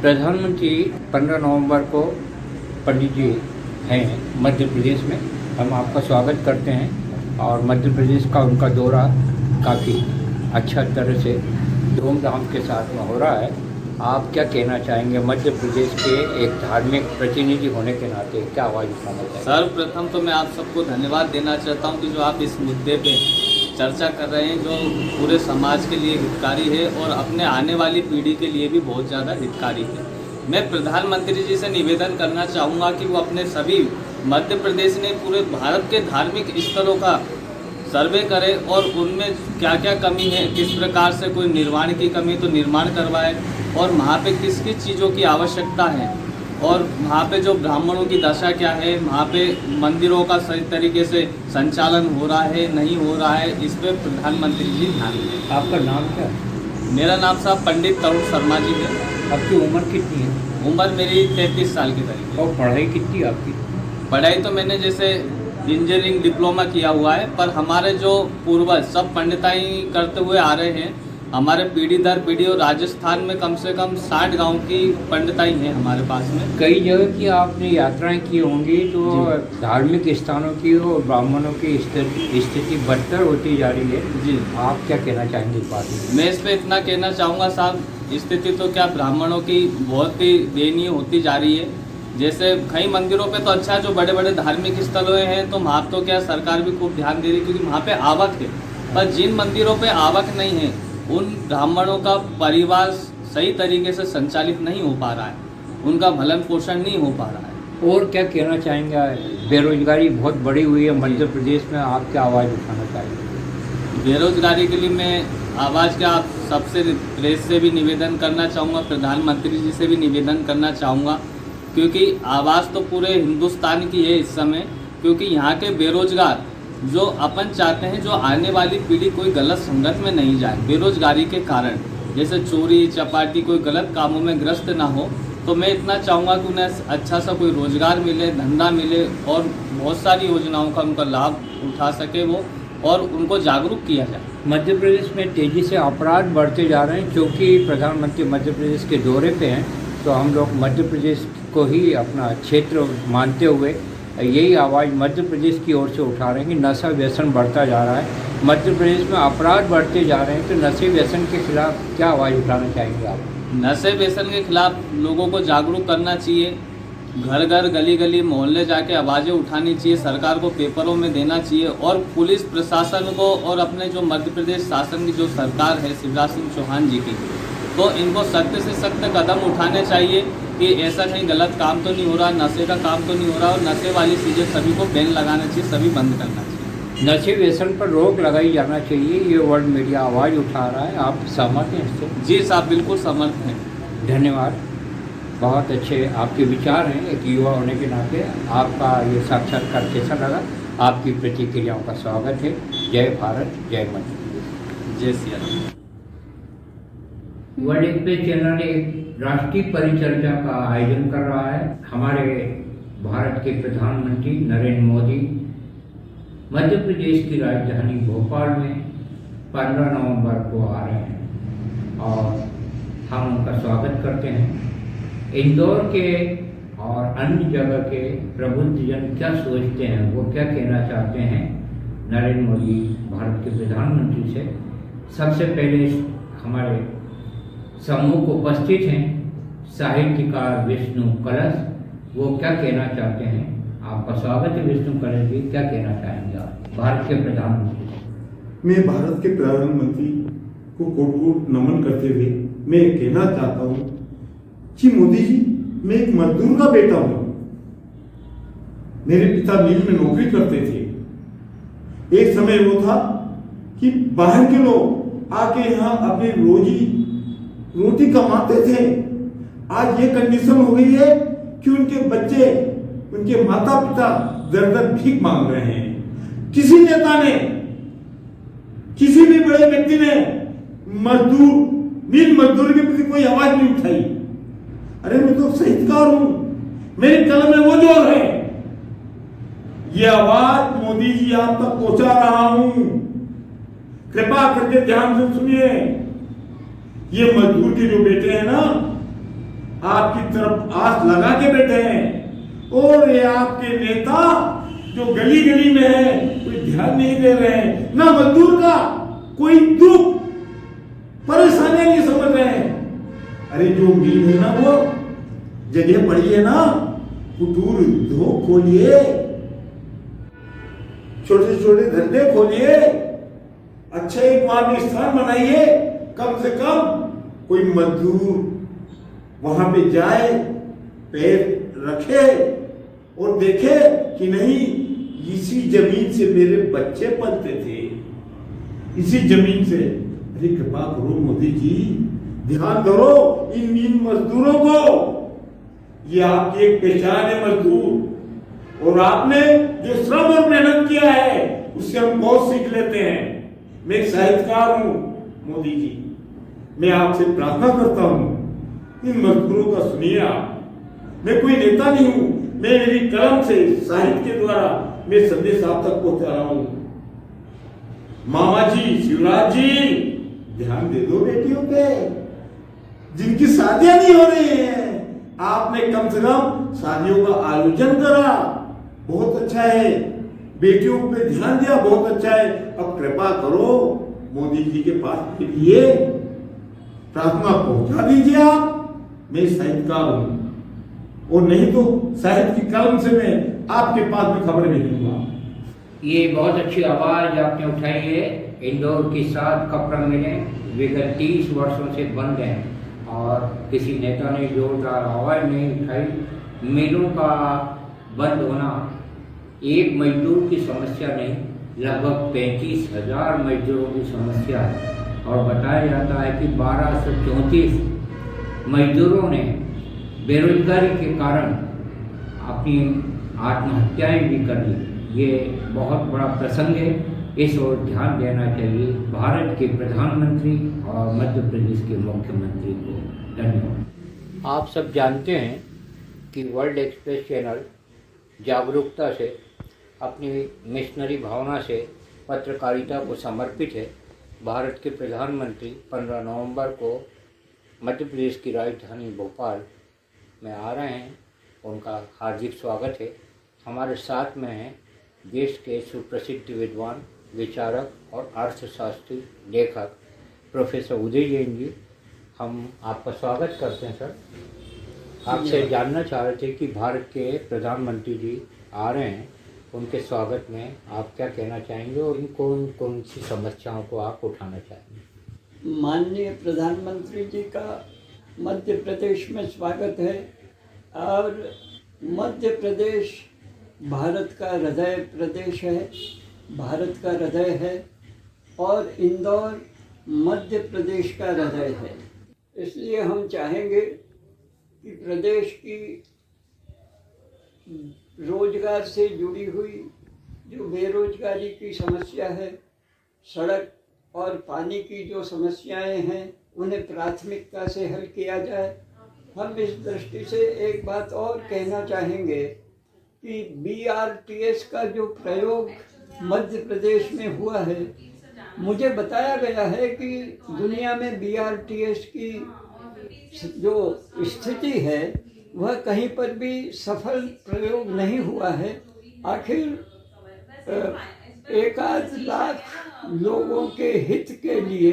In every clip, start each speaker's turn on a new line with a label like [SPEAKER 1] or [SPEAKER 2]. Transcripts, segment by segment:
[SPEAKER 1] प्रधानमंत्री 15 नवंबर को पंडित जी हैं मध्य प्रदेश में। हम आपका स्वागत करते हैं और मध्य प्रदेश का उनका दौरा काफ़ी अच्छा तरह से धूमधाम के साथ में हो रहा है। आप क्या कहना चाहेंगे मध्य प्रदेश के एक धार्मिक प्रतिनिधि होने के नाते, क्या आवाज़ उठाना चाहेंगे?
[SPEAKER 2] सर्वप्रथम तो मैं आप सबको धन्यवाद देना चाहता हूं कि जो आप इस मुद्दे पे चर्चा कर रहे हैं, जो पूरे समाज के लिए हितकारी है और अपने आने वाली पीढ़ी के लिए भी बहुत ज़्यादा हितकारी है। मैं प्रधानमंत्री जी से निवेदन करना चाहूँगा कि वो अपने सभी मध्य प्रदेश ने पूरे भारत के धार्मिक स्थलों का सर्वे करें और उनमें क्या क्या कमी है, किस प्रकार से कोई निर्माण की कमी तो निर्माण करवाए और वहाँ पे किस किस चीज़ों की आवश्यकता है और वहाँ पे जो ब्राह्मणों की दशा क्या है, वहाँ पे मंदिरों का सही तरीके से संचालन हो रहा है नहीं हो रहा है, इस पर प्रधानमंत्री जी ध्यान दें।
[SPEAKER 1] आपका नाम क्या है?
[SPEAKER 2] मेरा नाम साहब पंडित तरुण शर्मा जी है।
[SPEAKER 1] आपकी उम्र कितनी है?
[SPEAKER 2] उम्र मेरी 33 साल की करीब है।
[SPEAKER 1] और पढ़ाई कितनी है आपकी?
[SPEAKER 2] पढ़ाई तो मैंने जैसे इंजीनियरिंग डिप्लोमा किया हुआ है, पर हमारे जो पूर्वज सब पंडिताई करते हुए आ रहे हैं। हमारे पीढ़ी दर पीढ़ी और राजस्थान में कम से कम 60 गांव की पंडिताई हैं हमारे पास में।
[SPEAKER 1] कई जगह की आपने यात्राएं की होंगी, तो धार्मिक स्थानों की और ब्राह्मणों की स्थिति बदतर होती जा रही है
[SPEAKER 2] जी।
[SPEAKER 1] आप क्या कहना चाहेंगे इस बात में?
[SPEAKER 2] मैं इस पर इतना कहना चाहूँगा साहब, स्थिति तो क्या ब्राह्मणों की बहुत ही दयनीय होती जा रही है। जैसे कई मंदिरों पे तो अच्छा, जो बड़े बड़े धार्मिक स्थलों हैं तो वहाँ तो क्या सरकार भी खूब ध्यान दे रही है क्योंकि वहाँ पे आवक है, पर जिन मंदिरों पे आवक नहीं है उन ब्राह्मणों का परिवार सही तरीके से संचालित नहीं हो पा रहा है, उनका भरण पोषण नहीं हो पा रहा है।
[SPEAKER 1] और क्या कहना चाहेंगे? बेरोजगारी बहुत बढ़ी हुई है मध्य प्रदेश में, आप क्या आवाज़ उठाना चाहेंगे?
[SPEAKER 2] बेरोजगारी के लिए मैं आवाज़ क्या आप सबसे प्रेस से भी निवेदन करना चाहूँगा, प्रधानमंत्री जी से भी निवेदन करना चाहूँगा, क्योंकि आवाज़ तो पूरे हिंदुस्तान की है इस समय। क्योंकि यहाँ के बेरोजगार जो अपन चाहते हैं जो आने वाली पीढ़ी कोई गलत संगत में नहीं जाए बेरोजगारी के कारण, जैसे चोरी चपाटी कोई गलत कामों में ग्रस्त ना हो, तो मैं इतना चाहूँगा कि उन्हें अच्छा सा कोई रोजगार मिले, धंधा मिले और बहुत सारी योजनाओं का उनका लाभ उठा सके वो, और उनको जागरूक किया जाए।
[SPEAKER 1] मध्य प्रदेश में तेज़ी से अपराध बढ़ते जा रहे हैं। क्योंकि प्रधानमंत्री मध्य प्रदेश के दौरे पे हैं, तो हम लोग मध्य प्रदेश को ही अपना क्षेत्र मानते हुए यही आवाज़ मध्य प्रदेश की ओर से उठा रहे हैं कि नशा व्यसन बढ़ता जा रहा है, मध्य प्रदेश में अपराध बढ़ते जा रहे हैं। तो नशे व्यसन के खिलाफ क्या आवाज़ उठाना चाहेंगे आप?
[SPEAKER 2] नशे व्यसन के खिलाफ लोगों को जागरूक करना चाहिए, घर घर गली गली मोहल्ले जाके आवाज़ें उठानी चाहिए, सरकार को पेपरों में देना चाहिए और पुलिस प्रशासन को और अपने जो मध्य प्रदेश शासन की जो सरकार है शिवराज सिंह चौहान जी की, तो इनको सख्त से सख्त कदम उठाने चाहिए कि ऐसा कहीं गलत काम तो नहीं हो रहा, नशे का काम तो नहीं हो रहा, और नशे वाली चीज़ें सभी को बैन लगाना चाहिए, सभी बंद करना चाहिए।
[SPEAKER 1] नशे व्यसन पर रोक लगाई जाना चाहिए, ये वर्ल्ड मीडिया आवाज़ उठा रहा है। आप सहमत हैं इससे?
[SPEAKER 2] जी साहब, बिल्कुल समर्थ हैं।
[SPEAKER 1] धन्यवाद, बहुत अच्छे आपके विचार हैं। एक युवा होने के नाते आपका ये साक्षात्कार कैसा लगा? आपकी प्रतिक्रियाओं का स्वागत है। जय भारत, जय मध्य प्रदेश।
[SPEAKER 2] जय Siya Ram.
[SPEAKER 1] World express channel एक राष्ट्रीय परिचर्चा का आयोजन कर रहा है। हमारे भारत के प्रधानमंत्री नरेंद्र मोदी मध्य प्रदेश की राजधानी भोपाल में 15 नवंबर को आ रहे हैं और हम उनका स्वागत करते हैं। इंदौर के और अन्य जगह के प्रबुद्धजन क्या सोचते हैं, वो क्या कहना चाहते हैं नरेंद्र मोदी भारत के प्रधानमंत्री से। सबसे पहले हमारे समूह को उपस्थित हैं साहित्यकार विष्णु कलश, वो क्या कहना चाहते हैं? आपका स्वागत है विष्णु कलश जी, क्या कहना चाहेंगे आप भारत के प्रधानमंत्री?
[SPEAKER 3] मैं भारत के प्रधानमंत्री को कोट नमन करते हुए मैं कहना चाहता हूँ कि मोदी जी, मैं एक मजदूर का बेटा हूँ। मेरे पिता मिल में नौकरी करते थे। एक समय वो था कि बाहर के लोग आके यहाँ अपनी रोटी कमाते थे। आज ये कंडीशन हो गई है कि उनके बच्चे, उनके माता पिता दर दर भीख मांग रहे हैं। किसी नेता ने, किसी भी बड़े व्यक्ति ने मिल मजदूर के प्रति कोई आवाज नहीं उठाई। अरे मैं तो साहित्यकार हूं, मेरी कलम में वो जोर है। ये आवाज मोदी जी आप तक पहुंचा रहा हूं, कृपा करके ध्यान से सुनिए। ये मजदूर के जो बेटे हैं ना, आपकी तरफ आस लगा के बैठे हैं, और ये आपके नेता जो गली गली में है कोई ध्यान नहीं दे रहे हैं, ना मजदूर का कोई दुख परेशानियां नहीं समझ रहे हैं। अरे जो उम्मीद है ना, वो जगह पड़ी है ना, कुटूर उद्योग खोलिए, छोटे छोटे धंधे खोलिए, अच्छा एक वहां भी स्थान बनाइए, कम से कम कोई मजदूर वहां पे जाए, पैर रखे और देखे कि नहीं इसी जमीन से मेरे बच्चे पलते थे, इसी जमीन से। अरे कृपा करो मोदी जी, ध्यान करो इन मजदूरों को, ये आपकी एक पहचान है मजदूर, और आपने जो श्रम और मेहनत किया है उससे हम बहुत सीख लेते हैं। मैं एक साहित्यकार हूं मोदी जी, मैं आपसे प्रार्थना करता हूं इन मजदूरों का सुनिए आप। मैं कोई नेता नहीं हूं, मैं मेरी कलम से साहित्य के द्वारा मैं संदेश आप तक पहुंचा रहा हूं। मामा जी, शिवराज जी, ध्यान दे दो बेटियों पे, जिनकी शादियां नहीं हो रही हैं, आपने कम से कम शादियों का आयोजन करा, बहुत अच्छा है। बेटियों पे ध्यान दिया, बहुत अच्छा है। अब कृपा करो मोदी जी के पास के लिए प्रार्थना पहुंचा दीजिए आप। मैं साहित्यकार हूं, और नहीं तो साहित्य की कलम से मैं आपके पास में खबर भेजूंगा।
[SPEAKER 1] ये बहुत अच्छी आवाज़ आपने उठाई है। इंदौर की 7 कपड़ा मिलें विगत 30 वर्षों से बंद हैं, और किसी नेता ने जोरदार आवाज़ नहीं उठाई। मिलों का बंद होना एक मजदूर की समस्या नहीं, लगभग 35,000 मजदूरों की समस्या है। और बताया जाता है कि 1234 मजदूरों ने बेरोजगारी के कारण अपनी आत्महत्याएं भी कर ली। ये बहुत बड़ा प्रसंग है, इस ओर ध्यान देना चाहिए भारत के प्रधानमंत्री और मध्य प्रदेश के मुख्यमंत्री को। धन्यवाद। आप सब जानते हैं कि वर्ल्ड एक्सप्रेस चैनल जागरूकता से, अपनी मिशनरी भावना से पत्रकारिता को समर्पित है। भारत के प्रधानमंत्री 15 नवंबर को मध्य प्रदेश की राजधानी भोपाल में आ रहे हैं, उनका हार्दिक स्वागत है। हमारे साथ में हैं देश के सुप्रसिद्ध विद्वान, विचारक और अर्थशास्त्री, लेखक प्रोफेसर उदय जैन जी। हम आपका स्वागत करते हैं सर। आपसे जानना चाह रहे थे कि भारत के प्रधानमंत्री जी आ रहे हैं, उनके स्वागत में आप क्या कहना चाहेंगे और कौन कौन सी समस्याओं को आप उठाना चाहेंगे?
[SPEAKER 4] माननीय प्रधानमंत्री जी का मध्य प्रदेश में स्वागत है, और मध्य प्रदेश भारत का हृदय प्रदेश है, भारत का हृदय है, और इंदौर मध्य प्रदेश का हृदय है। इसलिए हम चाहेंगे कि प्रदेश की रोजगार से जुड़ी हुई जो बेरोजगारी की समस्या है, सड़क और पानी की जो समस्याएं हैं, उन्हें प्राथमिकता से हल किया जाए। हम इस दृष्टि से एक बात और कहना चाहेंगे कि BRTS का जो प्रयोग मध्य प्रदेश में हुआ है, मुझे बताया गया है कि दुनिया में BRTS की जो स्थिति है वह कहीं पर भी सफल प्रयोग नहीं हुआ है। आखिर 1 लाख लोगों के हित के लिए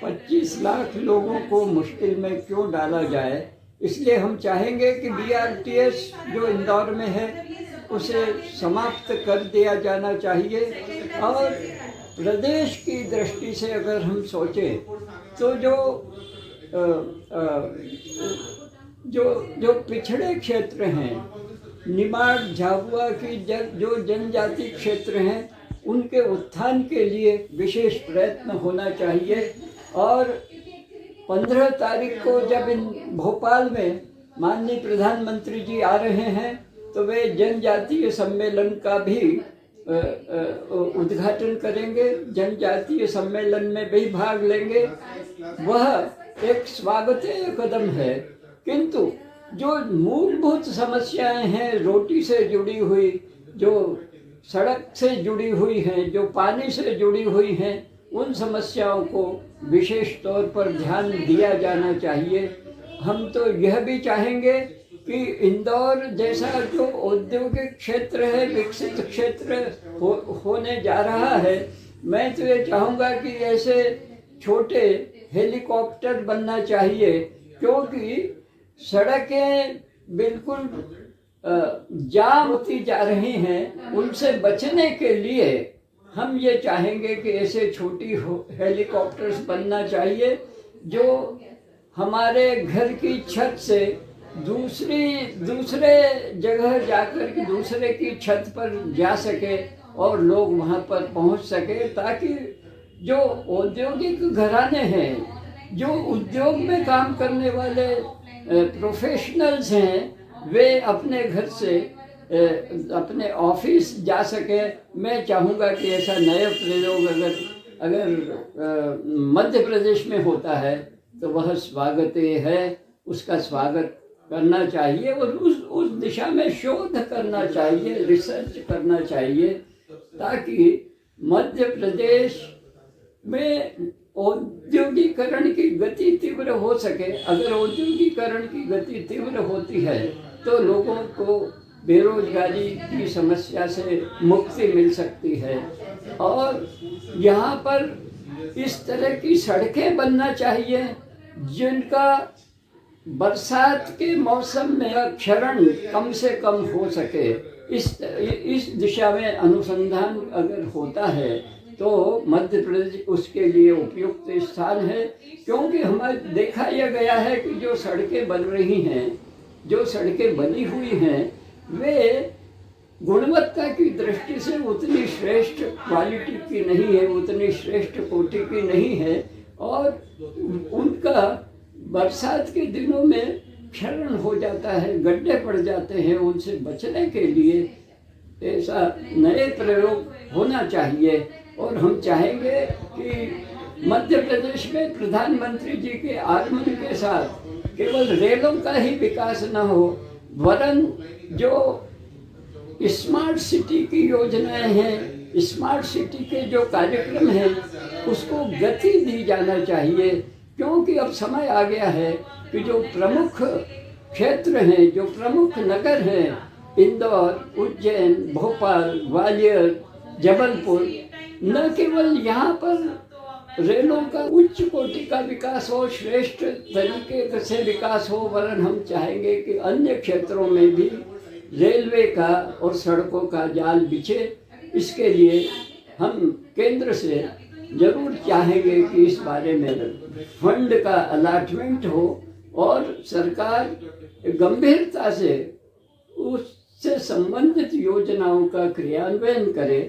[SPEAKER 4] 25 लाख लोगों को मुश्किल में क्यों डाला जाए। इसलिए हम चाहेंगे कि BRTS जो इंदौर में है उसे समाप्त कर दिया जाना चाहिए। और प्रदेश की दृष्टि से अगर हम सोचें तो जो पिछड़े क्षेत्र हैं, निमाड़ झाबुआ की जो जनजाति क्षेत्र हैं, उनके उत्थान के लिए विशेष प्रयत्न होना चाहिए। और 15 तारीख को जब इन भोपाल में माननीय प्रधानमंत्री जी आ रहे हैं तो वे जनजातीय सम्मेलन का भी उद्घाटन करेंगे, जनजातीय सम्मेलन में भी भाग लेंगे। वह एक स्वागतनीय कदम है, किंतु जो मूलभूत समस्याएं हैं, रोटी से जुड़ी हुई, जो सड़क से जुड़ी हुई हैं, जो पानी से जुड़ी हुई हैं, उन समस्याओं को विशेष तौर पर ध्यान दिया जाना चाहिए। हम तो यह भी चाहेंगे कि इंदौर जैसा जो औद्योगिक क्षेत्र है, विकसित क्षेत्र होने जा रहा है, मैं तो ये चाहूँगा कि ऐसे छोटे हेलीकॉप्टर बनना चाहिए, क्योंकि सड़कें बिल्कुल जाम होती जा रही हैं। उनसे बचने के लिए हम ये चाहेंगे कि ऐसे छोटी हेलीकॉप्टर्स बनना चाहिए जो हमारे घर की छत से दूसरे जगह जाकर के दूसरे की छत पर जा सके और लोग वहाँ पर पहुँच सके, ताकि जो औद्योगिक घराने हैं, जो उद्योग में काम करने वाले प्रोफेशनल्स हैं, वे अपने घर से अपने ऑफिस जा सके। मैं चाहूँगा कि ऐसा नया प्रयोग अगर मध्य प्रदेश में होता है तो वह स्वागतीय है, उसका स्वागत करना चाहिए और उस दिशा में शोध करना चाहिए, रिसर्च करना चाहिए, ताकि मध्य प्रदेश में औद्योगिकरण की गति तीव्र हो सके। अगर औद्योगिकरण की गति तीव्र होती है तो लोगों को बेरोजगारी की समस्या से मुक्ति मिल सकती है। और यहाँ पर इस तरह की सड़कें बनना चाहिए जिनका बरसात के मौसम में क्षरण कम से कम हो सके। इस दिशा में अनुसंधान अगर होता है तो मध्य प्रदेश उसके लिए उपयुक्त स्थान है, क्योंकि हमारे देखा यह गया है कि जो सड़कें बन रही हैं, जो सड़कें बनी हुई हैं, वे गुणवत्ता की दृष्टि से उतनी श्रेष्ठ क्वालिटी की नहीं है, उतनी श्रेष्ठ कोटि की नहीं है, और उनका बरसात के दिनों में क्षरण हो जाता है, गड्ढे पड़ जाते हैं। उनसे बचने के लिए ऐसा नए प्रयोग होना चाहिए। और हम चाहेंगे कि मध्य प्रदेश में प्रधानमंत्री जी के आगमन के साथ केवल रेलों का ही विकास न हो, वरन जो स्मार्ट सिटी की योजनाएं हैं, स्मार्ट सिटी के जो कार्यक्रम हैं, उसको गति दी जाना चाहिए, क्योंकि अब समय आ गया है कि जो प्रमुख क्षेत्र हैं, जो प्रमुख नगर हैं, इंदौर, उज्जैन, भोपाल, ग्वालियर, जबलपुर, न केवल यहाँ पर रेलों का उच्च कोटि का विकास हो, श्रेष्ठ तरीके से विकास हो, वरन हम चाहेंगे कि अन्य क्षेत्रों में भी रेलवे का और सड़कों का जाल बिछे। इसके लिए हम केंद्र से जरूर चाहेंगे कि इस बारे में फंड का अलॉटमेंट हो और सरकार गंभीरता से उससे संबंधित योजनाओं का क्रियान्वयन करे,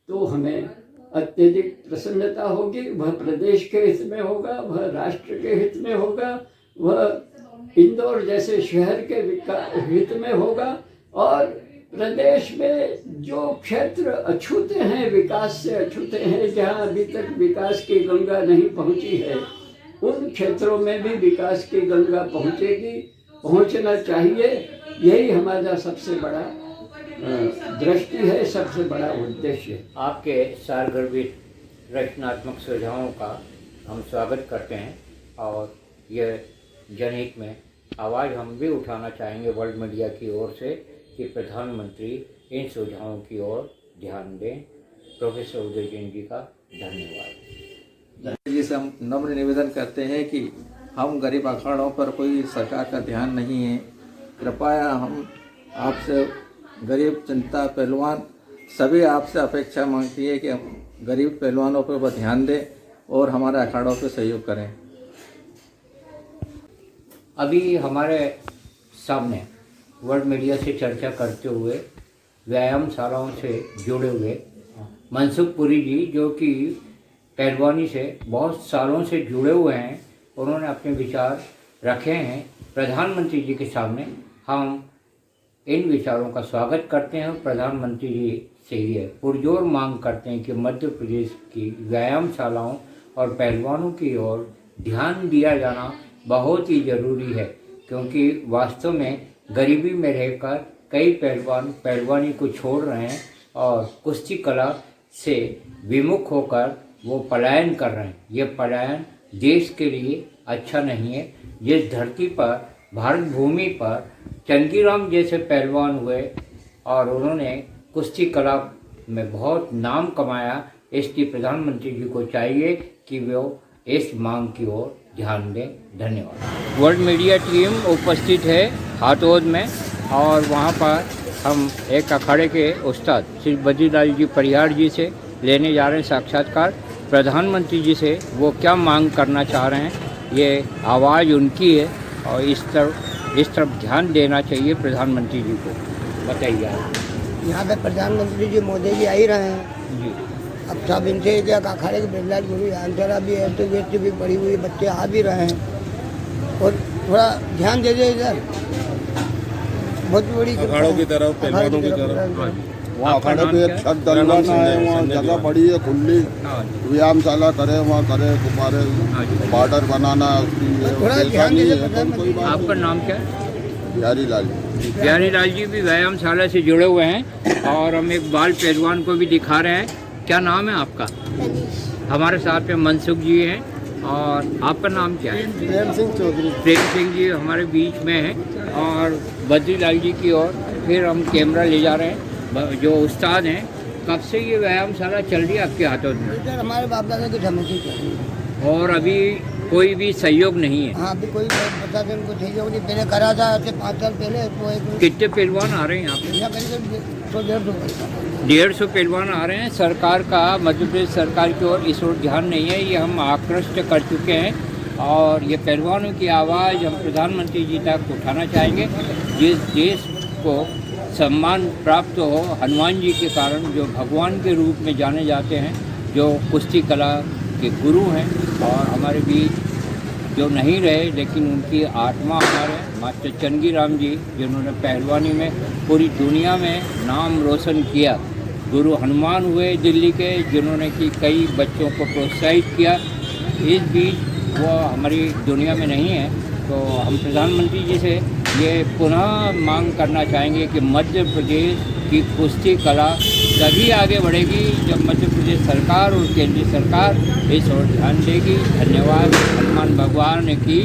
[SPEAKER 4] तो हमें अत्यधिक प्रसन्नता होगी। वह प्रदेश के हित में होगा, वह राष्ट्र के हित में होगा, वह इंदौर जैसे शहर के हित में होगा। और प्रदेश में जो क्षेत्र अछूते हैं, विकास से अछूते हैं, जहाँ अभी तक विकास की गंगा नहीं पहुँची है, उन क्षेत्रों में भी विकास की गंगा पहुँचेगी, पहुँचना चाहिए। यही हमारा सबसे बड़ा दृष्टि है, सबसे बड़ा उद्देश्य है।
[SPEAKER 1] आपके सारगर्भित रचनात्मक सुझावों का हम स्वागत करते हैं और यह जनहित में आवाज़ हम भी उठाना चाहेंगे वर्ल्ड मीडिया की ओर से कि प्रधानमंत्री इन सुझावों की ओर ध्यान दें। प्रोफेसर उदय जैन जी का धन्यवाद।
[SPEAKER 5] जी से हम नम्र निवेदन करते हैं कि हम गरीब अखाड़ों पर कोई सरकार का ध्यान नहीं है। कृपया हम आपसे गरीब जनता पहलवान सभी आपसे अपेक्षा मांगती है कि हम गरीब पहलवानों पर वह ध्यान दें और हमारे अखाड़ों पर सहयोग करें।
[SPEAKER 1] अभी हमारे सामने वर्ल्ड मीडिया से चर्चा करते हुए व्यायामशालाओं से जुड़े हुए मनसुख पुरी जी, जो कि पहलवानी से बहुत सालों से जुड़े हुए हैं, उन्होंने अपने विचार रखे हैं प्रधानमंत्री जी के सामने। हम इन विचारों का स्वागत करते हैं और प्रधानमंत्री जी से ये पुरजोर मांग करते हैं कि मध्य प्रदेश की व्यायामशालाओं और पहलवानों की ओर ध्यान दिया जाना बहुत ही ज़रूरी है, क्योंकि वास्तव में गरीबी में रहकर कई पहलवान पहलवानी को छोड़ रहे हैं और कुश्ती कला से विमुख होकर वो पलायन कर रहे हैं। ये पलायन देश के लिए अच्छा नहीं है। जिस धरती पर, भारत भूमि पर चंगीराम जैसे पहलवान हुए और उन्होंने कुश्ती कला में बहुत नाम कमाया, इसलिए प्रधानमंत्री जी को चाहिए कि वो इस मांग की ओर ध्यान दें। धन्यवाद। वर्ल्ड मीडिया टीम उपस्थित है हाथोद में और वहाँ पर हम एक अखाड़े के उस्ताद श्री बद्रीलाल जी परिहार जी से लेने जा रहे हैं साक्षात्कार। प्रधानमंत्री जी से वो क्या मांग करना चाह रहे हैं, ये आवाज़ उनकी है और इस तरफ ध्यान देना चाहिए प्रधानमंत्री जी को। बताइए आप।
[SPEAKER 6] यहाँ पे प्रधानमंत्री जी मोदी जी आ ही रहे हैं
[SPEAKER 1] जी।
[SPEAKER 6] अब सब इनसे क्या अखाड़े के बिरलाल गुरु आंसरा भी है, तो गेस्ट भी पड़ी हुई, बच्चे आ भी रहे हैं और थोड़ा ध्यान दे दे इधर। बहुत बड़ी
[SPEAKER 7] अखाड़ों की तरफ, पहलवानों की तरफ।
[SPEAKER 8] वहाँ अखाड़े पे एक छत डलवाना है, वहाँ जगह पड़ी है खुली, व्यायामशाला करे, वहाँ करे, तुम्हारे बॉर्डर बनाना है उसकी।
[SPEAKER 6] थोड़ा ध्यान दीजिए।
[SPEAKER 1] आपका नाम क्या है?
[SPEAKER 8] बिहारी लाल जी।
[SPEAKER 1] बिहारी लाल जी भी व्यायामशाला से जुड़े हुए हैं और हम एक बाल पहलवान को भी दिखा रहे हैं। क्या नाम है आपका? हमारे साथ में मनसुख जी हैं और आपका नाम क्या है?
[SPEAKER 8] प्रेम सिंह चौधरी।
[SPEAKER 1] प्रेम सिंह जी हमारे बीच में हैं और बद्रीलाल जी की ओर फिर हम कैमरा ले जा रहे हैं। जो उस्ताद हैं, कब से ये व्यायामशाला चल रही है आपके हाथों में?
[SPEAKER 6] इधर हमारे बाप दादा की हमेशा चल रही है
[SPEAKER 1] और अभी कोई भी सहयोग नहीं है?
[SPEAKER 6] हाँ, अभी कोई प्रशासन को सहयोग नहीं। पहले करा था ऐसे 5 साल पहले, तो एक
[SPEAKER 1] कितने पहलवान आ रहे हैं यहाँ पे?
[SPEAKER 6] यहाँ करीब 100-150
[SPEAKER 1] 150 पहलवान आ रहे हैं। सरकार का, मध्य प्रदेश सरकार की ओर इस ओर ध्यान नहीं है, ये हम आकृष्ट कर चुके हैं और ये पहलवानों की आवाज़ हम प्रधानमंत्री जी तक उठाना चाहेंगे। जिस देश को सम्मान प्राप्त हो हनुमान जी के कारण, जो भगवान के रूप में जाने जाते हैं, जो कुश्ती कला के गुरु हैं और हमारे बीच जो नहीं रहे लेकिन उनकी आत्मा हमारे मास्टर चंगीराम जी, जिन्होंने पहलवानी में पूरी दुनिया में नाम रोशन किया। गुरु हनुमान हुए दिल्ली के, जिन्होंने कि कई बच्चों को प्रोत्साहित किया। इस बीच वो हमारी दुनिया में नहीं है, तो हम प्रधानमंत्री जी से ये पुनः मांग करना चाहेंगे कि मध्य प्रदेश की कुश्ती कला तभी आगे बढ़ेगी जब मध्य प्रदेश सरकार और केंद्रीय सरकार इस ओर ध्यान देगी। धन्यवाद। हनुमान भगवान की